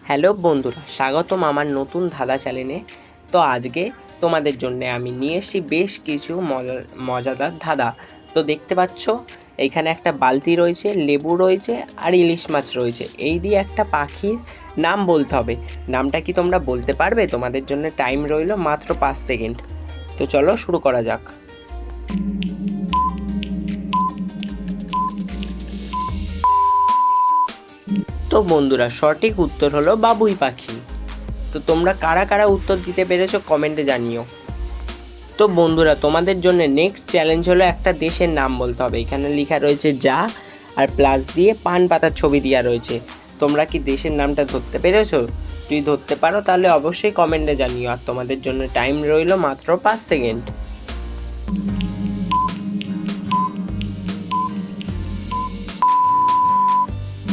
Hello বন্ধুরা, স্বাগতম আমার নতুন ধাঁধা চ্যানেলে। তো আজকে তোমাদের জন্য আমি নিয়ে এসেছি বেশ কিছু মজাদার ধাঁধা। তো দেখতে পাচ্ছ এইখানে একটা বালতি রয়েছে, লেবু রয়েছে আর ইলিশ মাছ রয়েছে। এই দিয়ে একটা পাখির নাম বলতে হবে। নামটা কি তোমরা বলতে পারবে? তোমাদের জন্য টাইম রইল মাত্র 5 সেকেন্ড। তো চলো শুরু করা যাক। তো বন্ধুরা, সঠিক উত্তর হলো বাবুই পাখি। তো তোমরা কারা কারা উত্তর দিতে পেরেছো কমেন্টে জানিও। তো বন্ধুরা, তোমাদের জন্য নেক্সট চ্যালেঞ্জ হলো একটা দেশের নাম বলতে হবে। এখানে লেখা রয়েছে যা, আর প্লাস দিয়ে পান পাতার ছবি দেওয়া রয়েছে। তোমরা কি দেশের নামটা ধরতে পেরেছো? যদি ধরতে পারো তাহলে অবশ্যই কমেন্টে জানিও। আর তোমাদের জন্য টাইম রইল মাত্র 5 সেকেন্ড।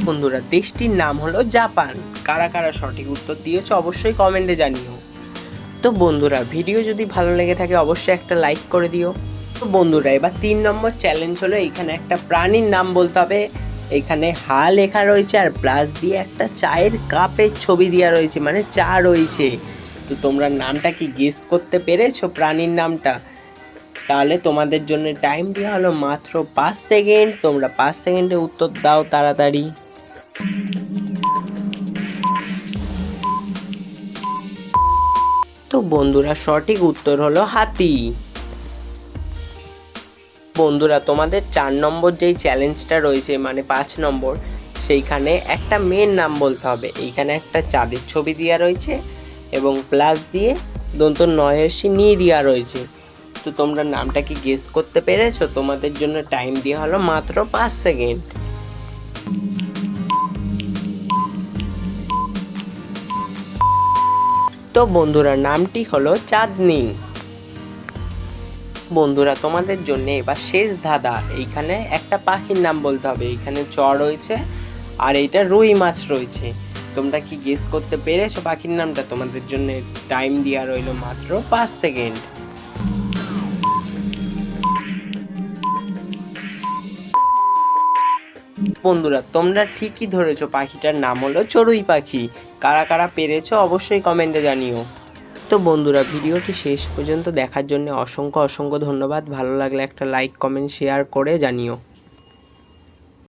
বন্ধুরা, দেশটির নাম হলো জাপান। কারা কারা সঠিক উত্তর দিয়েছো অবশ্যই কমেন্টে জানিও। তো বন্ধুরা, ভিডিও যদি ভালো লেগে থাকে অবশ্যই একটা লাইক করে দিও। তো বন্ধুরা, এবার 3 নম্বর চ্যালেঞ্জ হলো এইখানে একটা প্রাণীর নাম বলতে হবে। এখানে হা লেখা রয়েছে আর প্লাস দিয়ে একটা চায়ের কাপের ছবি দেওয়া রয়েছে, মানে চা রয়েছে। তো তোমরা নামটা কি গেস করতে পেরেছো প্রাণীর নামটা? তাহলে তোমাদের জন্য টাইম দেওয়া হলো মাত্র 5 সেকেন্ড। তোমরা 5 সেকেন্ডে উত্তর দাও তাড়াতাড়ি। তো বন্ধুরা, সঠিক উত্তর হলো হাতি। বন্ধুরা, তোমাদের 4 নম্বর যেই চ্যালেঞ্জটা রয়েছে মানে 5 নম্বর, সেইখানে একটা মেয়ের নাম বলতে হবে। এইখানে একটা চাঁদের ছবি দেওয়া রয়েছে এবং প্লাস দিয়ে দন্ত নয়সী নিয়ে দেওয়া রয়েছে। তো তোমরা নামটা কি গেস করতে পেরেছো? তোমাদের জন্য টাইম দেওয়া হলো মাত্র 5 সেকেন্ড। তো বন্ধুরা, নামটি হলো চাঁদনি। বন্ধুরা, তোমাদের জন্য এবার শেষ ধাঁধা। এইখানে একটা পাখির নাম বলতে হবে। এইখানে চ রয়েছে আর এইটা রুই মাছ রয়েছে। তোমরা কি গেস করতে পেরেছো পাখির নামটা? তোমাদের জন্য টাইম দেওয়া রইল মাত্র 5 সেকেন্ড। বন্ধুরা, তোমরা ঠিকই ধরেছো, পাখিটার নাম হলো চড়ুই পাখি। কারা কারা পেরেছো অবশ্যই কমেন্টে জানিও। তো বন্ধুরা, ভিডিওটি শেষ পর্যন্ত দেখার জন্য অসংখ্য অসংখ্য ধন্যবাদ। ভালো লাগলে একটা লাইক, কমেন্ট, শেয়ার করে জানিও।